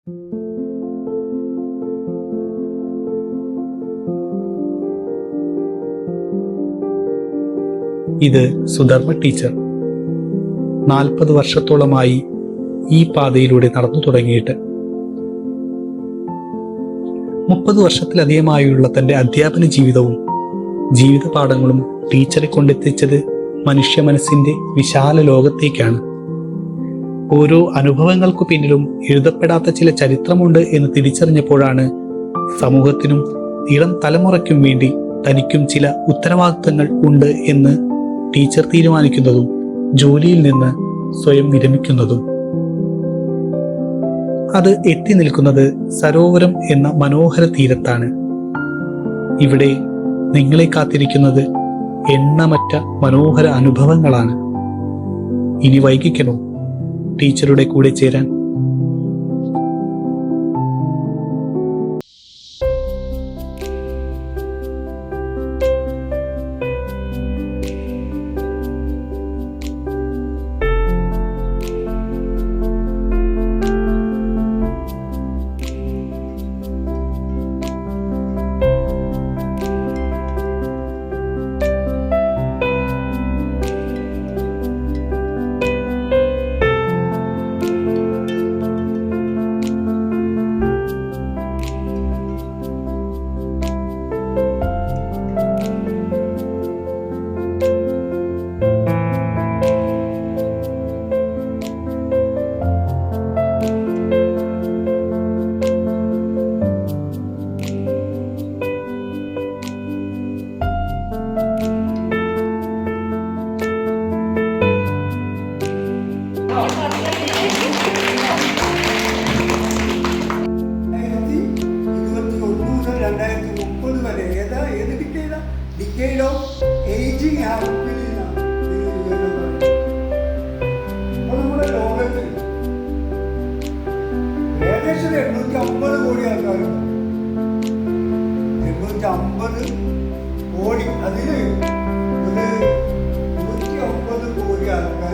ഇത് സുധർമ്മ ടീച്ചർ. 40 വർഷത്തോളമായി ഈ പാതയിലൂടെ നടന്നു തുടങ്ങിയിട്ട്. 30 വർഷത്തിലധികമായുള്ള തൻ്റെ അധ്യാപന ജീവിതവും ജീവിത പാഠങ്ങളും ടീച്ചറെ കൊണ്ടെത്തിച്ചത് മനുഷ്യ മനസ്സിൻ്റെ വിശാല ലോകത്തേക്കാണ്. ഓരോ അനുഭവങ്ങൾക്കു പിന്നിലും എഴുതപ്പെടാത്ത ചില ചരിത്രമുണ്ട് എന്ന് തിരിച്ചറിഞ്ഞപ്പോഴാണ് സമൂഹത്തിനും ഇളം തലമുറയ്ക്കും വേണ്ടി തനിക്കും ചില ഉത്തരവാദിത്തങ്ങൾ ഉണ്ട് എന്ന് ടീച്ചർ തീരുമാനിക്കുന്നതും ജോലിയിൽ നിന്ന് സ്വയം വിരമിക്കുന്നതും. അത് എത്തി നിൽക്കുന്നത് സരോവരം എന്ന മനോഹര തീരത്താണ്. ഇവിടെ നിങ്ങളെ കാത്തിരിക്കുന്നത് എണ്ണമറ്റ മനോഹര അനുഭവങ്ങളാണ്. ഇനി വൈകിക്കണോ ടീച്ചറുടെ കൂടെ ചേരാൻ? നമ്മുടെ ലോകത്തിൽ ഏകദേശം 850 കോടി ആൾക്കാരുണ്ട്. 850 കോടി, അതില് ഒരു 150 കോടി ആൾക്കാർ